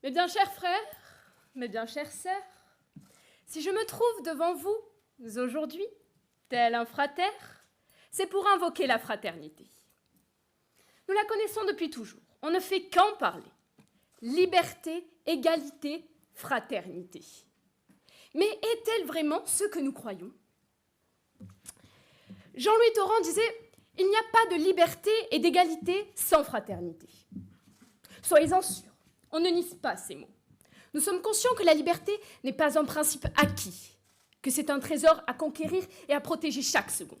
Mes bien chers frères, mes bien chères sœurs, si je me trouve devant vous aujourd'hui, tel un frater, c'est pour invoquer la fraternité. Nous la connaissons depuis toujours, on ne fait qu'en parler. Liberté, égalité, fraternité. Mais est-elle vraiment ce que nous croyons? Jean-Louis Torrent disait « Il n'y a pas de liberté et d'égalité sans fraternité ». Soyez-en sûrs, on ne nie pas ces mots. Nous sommes conscients que la liberté n'est pas un principe acquis, que c'est un trésor à conquérir et à protéger chaque seconde.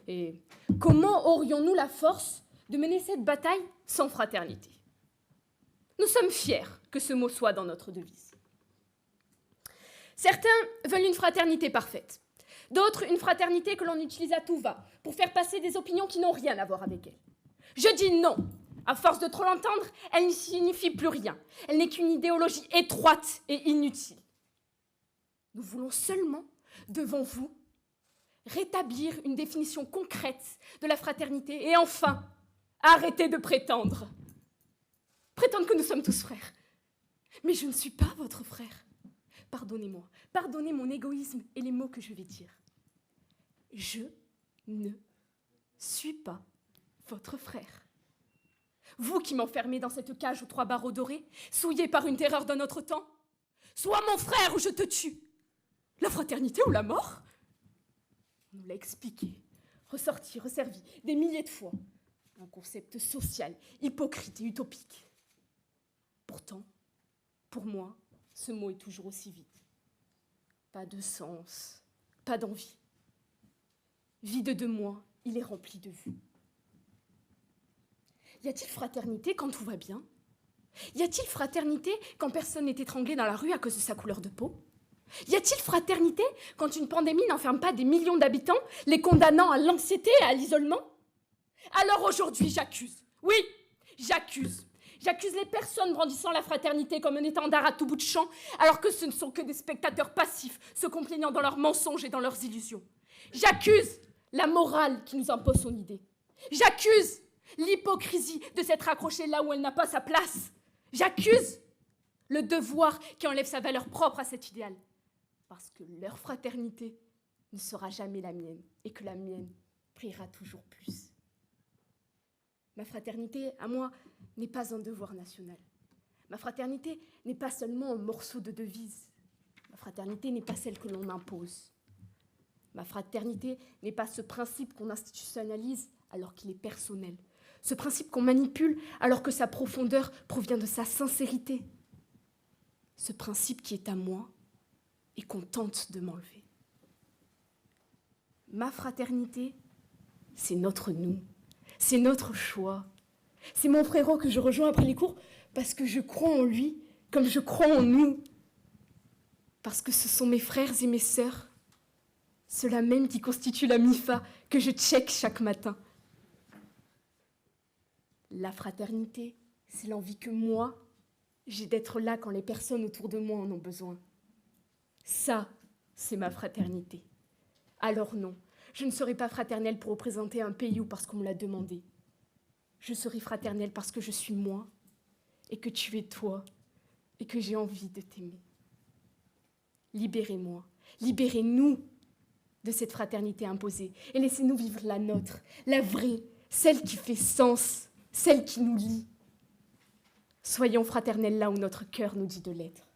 Et comment aurions-nous la force de mener cette bataille sans fraternité? Nous sommes fiers que ce mot soit dans notre devise. Certains veulent une fraternité parfaite, d'autres une fraternité que l'on utilise à tout va pour faire passer des opinions qui n'ont rien à voir avec elle. Je dis non. À force de trop l'entendre, elle ne signifie plus rien. Elle n'est qu'une idéologie étroite et inutile. Nous voulons seulement, devant vous, rétablir une définition concrète de la fraternité et enfin, arrêter de prétendre. Prétendre que nous sommes tous frères. Mais je ne suis pas votre frère. Pardonnez-moi, pardonnez mon égoïsme et les mots que je vais dire. Je ne suis pas votre frère. Vous qui m'enfermez dans cette cage aux 3 barreaux dorés, souillé par une terreur d'un autre temps, sois mon frère ou je te tue. La fraternité ou la mort? On nous l'a expliqué, ressorti, resservi, des milliers de fois. Un concept social, hypocrite et utopique. Pourtant, pour moi, ce mot est toujours aussi vide. Pas de sens, pas d'envie. Vide de moi, il est rempli de vous. Y a-t-il fraternité quand tout va bien? Y a-t-il fraternité quand personne n'est étranglé dans la rue à cause de sa couleur de peau? Y a-t-il fraternité quand une pandémie n'enferme pas des millions d'habitants, les condamnant à l'anxiété et à l'isolement? Alors aujourd'hui, j'accuse. Oui, j'accuse. J'accuse les personnes brandissant la fraternité comme un étendard à tout bout de champ, alors que ce ne sont que des spectateurs passifs, se complaisant dans leurs mensonges et dans leurs illusions. J'accuse la morale qui nous impose son idée. J'accuse l'hypocrisie de s'être accrochée là où elle n'a pas sa place. J'accuse le devoir qui enlève sa valeur propre à cet idéal. Parce que leur fraternité ne sera jamais la mienne et que la mienne brillera toujours plus. Ma fraternité, à moi, n'est pas un devoir national. Ma fraternité n'est pas seulement un morceau de devise. Ma fraternité n'est pas celle que l'on impose. Ma fraternité n'est pas ce principe qu'on institutionnalise alors qu'il est personnel. Ce principe qu'on manipule alors que sa profondeur provient de sa sincérité. Ce principe qui est à moi et qu'on tente de m'enlever. Ma fraternité, c'est notre nous, c'est notre choix. C'est mon frérot que je rejoins après les cours parce que je crois en lui comme je crois en nous. Parce que ce sont mes frères et mes sœurs, ceux-là même qui constituent la MIFA que je check chaque matin. La fraternité, c'est l'envie que moi, j'ai d'être là quand les personnes autour de moi en ont besoin. Ça, c'est ma fraternité. Alors non, je ne serai pas fraternelle pour représenter un pays ou parce qu'on me l'a demandé. Je serai fraternelle parce que je suis moi, et que tu es toi, et que j'ai envie de t'aimer. Libérez-moi, libérez-nous de cette fraternité imposée, et laissez-nous vivre la nôtre, la vraie, celle qui fait sens, celle qui nous lie. Soyons fraternels là où notre cœur nous dit de l'être.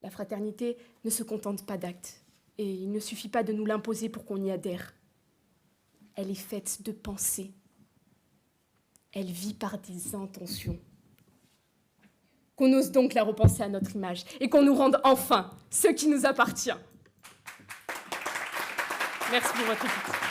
La fraternité ne se contente pas d'actes, et il ne suffit pas de nous l'imposer pour qu'on y adhère. Elle est faite de pensées. Elle vit par des intentions. Qu'on ose donc la repenser à notre image, et qu'on nous rende enfin ce qui nous appartient. Merci pour votre écoute.